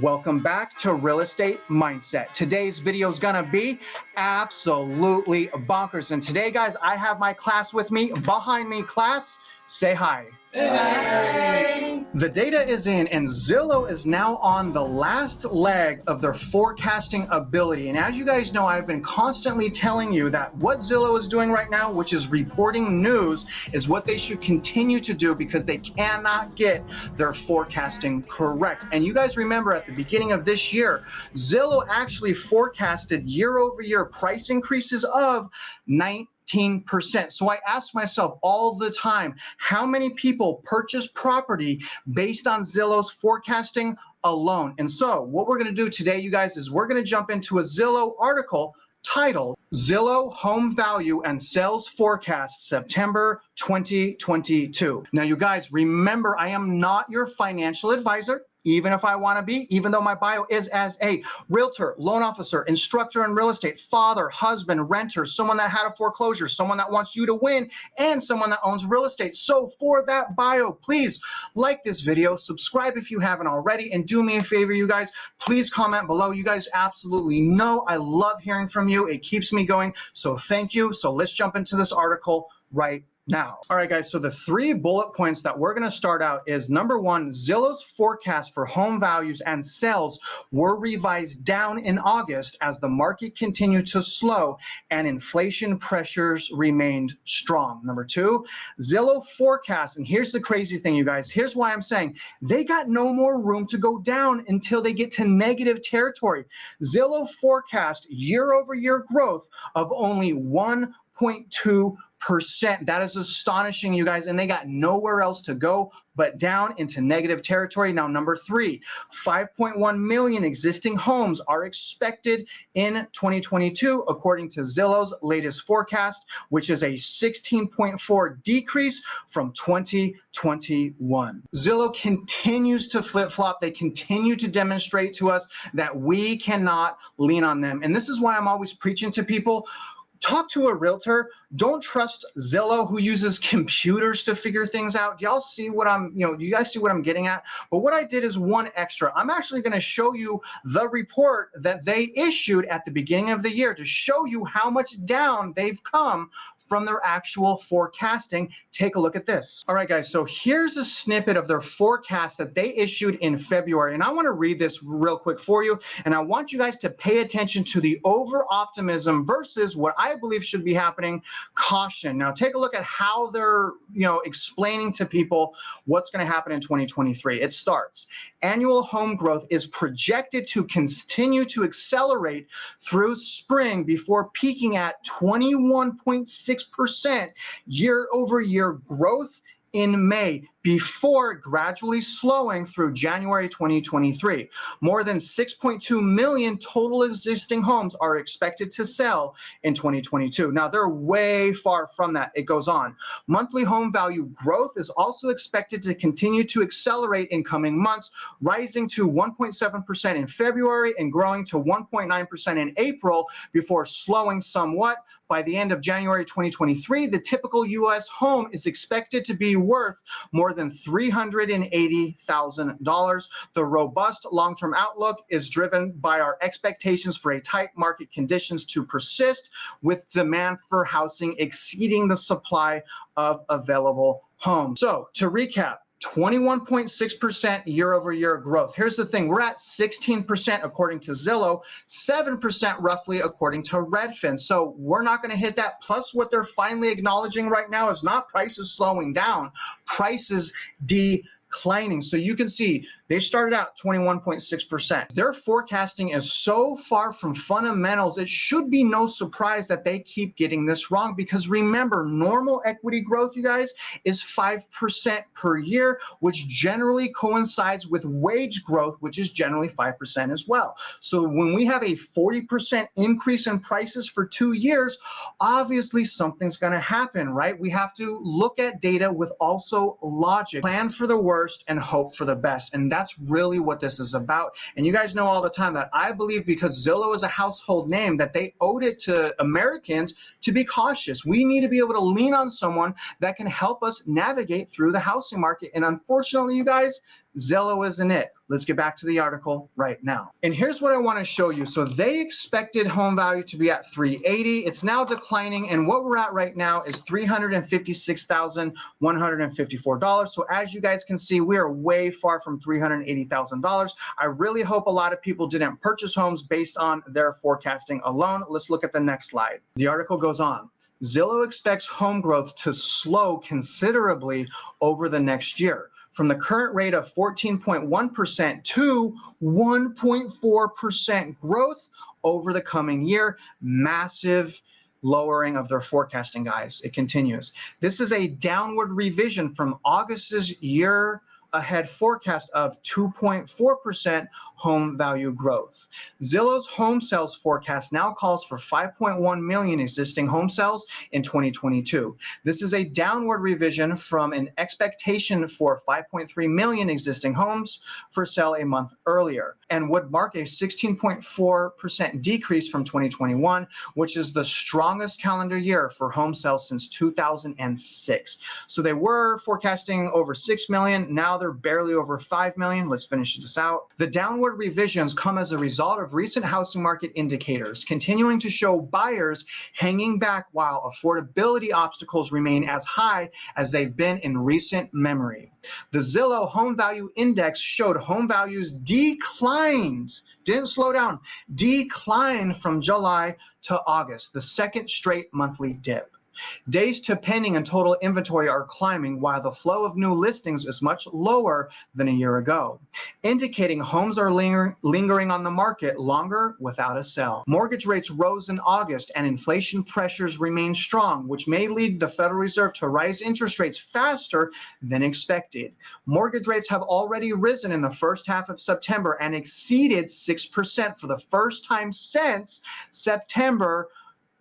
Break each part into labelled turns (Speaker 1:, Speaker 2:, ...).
Speaker 1: Welcome back to Real Estate Mindset. Today's video is gonna be absolutely bonkers. And today, guys, I have my class with me. Behind me, class, say hi. Hey. The data is in, and Zillow is now on the last leg of their forecasting ability. And as you guys know, I've been constantly telling you that what Zillow is doing right now, which is reporting news, is what they should continue to do because they cannot get their forecasting correct. And you guys remember at the beginning of this year, Zillow actually forecasted year-over-year price increases of 19%. So I ask myself all the time, how many people purchase property based on Zillow's forecasting alone? And so what we're going to do today, you guys, is we're going to jump into a Zillow article titled Zillow Home Value and Sales Forecast September 2022. Now, you guys, remember, I am not your financial advisor, even if I want to be, even though my bio is as a realtor, loan officer, instructor in real estate, father, husband, renter, someone that had a foreclosure, someone that wants you to win, and someone that owns real estate. So for that bio, please like this video, subscribe if you haven't already, and do me a favor, you guys, please comment below. You guys absolutely know I love hearing from you. It keeps me going, so thank you. So let's jump into this article right now. All right, guys, so the 3 bullet points that we're going to start out is number 1, Zillow's forecast for home values and sales were revised down in August as the market continued to slow and inflation pressures remained strong. Number 2, Zillow forecast, and here's the crazy thing, you guys, here's why I'm saying they got no more room to go down until they get to negative territory. Zillow forecast year-over-year growth of only 1.2%. That is astonishing, you guys, and they got nowhere else to go but down into negative territory. Now, number 3, 5.1 million existing homes are expected in 2022, according to Zillow's latest forecast, which is a 16.4 decrease from 2021. Zillow continues to flip-flop. They continue to demonstrate to us that we cannot lean on them. And this is why I'm always preaching to people, talk to a realtor. Don't trust Zillow, who uses computers to figure things out. Do y'all see what I'm, do you guys see what I'm getting at? But what I did is one extra. I'm actually going to show you the report that they issued at the beginning of the year to show you how much down they've come from their actual forecasting. Take a look at this. All right, guys, so here's a snippet of their forecast that they issued in February. And I want to read this real quick for you. And I want you guys to pay attention to the over-optimism versus what I believe should be happening, caution. Now, take a look at how they're, explaining to people what's going to happen in 2023. It starts, annual home growth is projected to continue to accelerate through spring before peaking at 21.6% year-over-year growth in May, before gradually slowing through January 2023. More than 6.2 million total existing homes are expected to sell in 2022. Now, they're way far from that. It goes on. Monthly home value growth is also expected to continue to accelerate in coming months, rising to 1.7% in February and growing to 1.9% in April before slowing somewhat. By the end of January 2023, the typical U.S. home is expected to be worth more than $380,000. The robust long-term outlook is driven by our expectations for a tight market conditions to persist, with demand for housing exceeding the supply of available homes. So to recap, 21.6% year-over-year growth. Here's the thing, we're at 16% according to Zillow, 7% roughly according to Redfin. So we're not going to hit that. Plus, what they're finally acknowledging right now is not prices slowing down, prices declining. So you can see they started out 21.6%. Their forecasting is so far from fundamentals, it should be no surprise that they keep getting this wrong, because remember, normal equity growth, you guys, is 5% per year, which generally coincides with wage growth, which is generally 5% as well. So when we have a 40% increase in prices for 2 years, obviously something's going to happen, right? We have to look at data with also logic, plan for the worst and hope for the best. And That's really what this is about. And you guys know all the time that I believe because Zillow is a household name that they owed it to Americans to be cautious. We need to be able to lean on someone that can help us navigate through the housing market. And unfortunately, you guys, Zillow isn't it. Let's get back to the article right now. And here's what I want to show you. So they expected home value to be at 380. It's now declining, and what we're at right now is $356,154. So as you guys can see, we are way far from $380,000. I really hope a lot of people didn't purchase homes based on their forecasting alone. Let's look at the next slide. The article goes on. Zillow expects home growth to slow considerably over the next year, from the current rate of 14.1% to 1.4% growth over the coming year. Massive lowering of their forecasting, guys. It continues. This is a downward revision from August's year ahead forecast of 2.4% home value growth. Zillow's home sales forecast now calls for 5.1 million existing home sales in 2022. This is a downward revision from an expectation for 5.3 million existing homes for sale a month earlier, and would mark a 16.4% decrease from 2021, which is the strongest calendar year for home sales since 2006. So they were forecasting over 6 million. Now they're barely over 5 million. Let's finish this out. The downward revisions come as a result of recent housing market indicators continuing to show buyers hanging back while affordability obstacles remain as high as they've been in recent memory. The Zillow Home Value Index showed home values declined, didn't slow down, declined from July to August, the second straight monthly dip. Days to pending and total inventory are climbing while the flow of new listings is much lower than a year ago, indicating homes are lingering on the market longer without a sale. Mortgage rates rose in August and inflation pressures remain strong, which may lead the Federal Reserve to raise interest rates faster than expected. Mortgage rates have already risen in the first half of September and exceeded 6% for the first time since September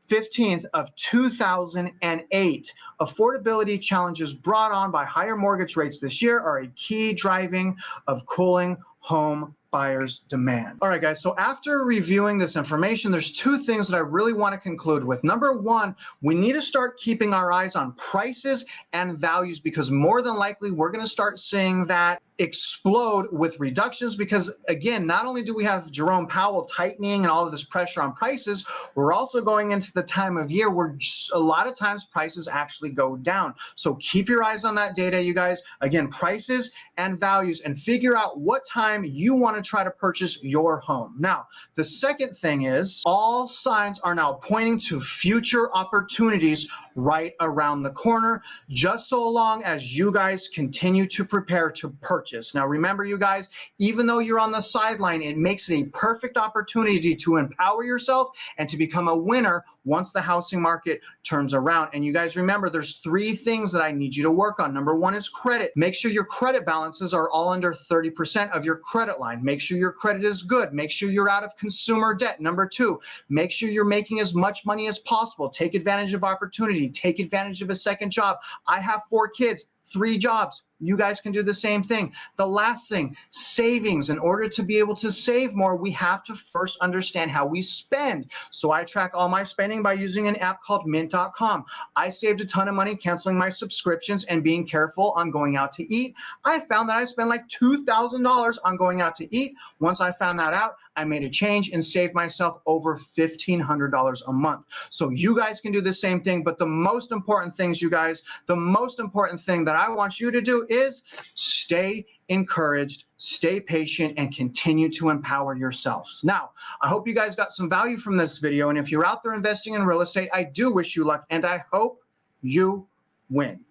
Speaker 1: 15th of 2008. Affordability challenges brought on by higher mortgage rates this year are a key driving of cooling home buyers' demand. All right, guys, so after reviewing this information, there's two things that I really want to conclude with. Number one, we need to start keeping our eyes on prices and values, because more than likely we're going to start seeing that explode with reductions, because again, not only do we have Jerome Powell tightening and all of this pressure on prices, we're also going into the time of year where a lot of times prices actually go down. So keep your eyes on that data, you guys. Again, prices and values, and figure out what time you want to try to purchase your home. Now, the second thing is all signs are now pointing to future opportunities right around the corner, just so long as you guys continue to prepare to purchase. Now, remember, you guys, even though you're on the sideline, it makes it a perfect opportunity to empower yourself and to become a winner once the housing market turns around. And you guys remember, there's three things that I need you to work on. Number one is credit. Make sure your credit balances are all under 30% of your credit line. Make sure your credit is good. Make sure you're out of consumer debt. Number two, make sure you're making as much money as possible. Take advantage of opportunity. Take advantage of a second job. I have 4 kids, 3 jobs. You guys can do the same thing. The last thing, savings. In order to be able to save more, we have to first understand how we spend. So I track all my spending by using an app called mint.com. I saved a ton of money canceling my subscriptions and being careful on going out to eat. I found that I spent like $2,000 on going out to eat. Once I found that out, I made a change and saved myself over $1,500 a month. So you guys can do the same thing. But the most important things, you guys, the most important thing that I want you to do is stay encouraged, stay patient, and continue to empower yourselves. Now, I hope you guys got some value from this video. And if you're out there investing in real estate, I do wish you luck, and I hope you win.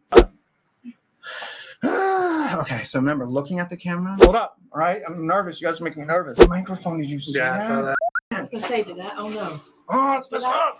Speaker 1: Okay, so remember, looking at the camera. Hold up, all right? I'm nervous. You guys are making me nervous. The microphone, did you see that?
Speaker 2: I was going to say, did that? Oh, no.
Speaker 1: Oh, it's messed up.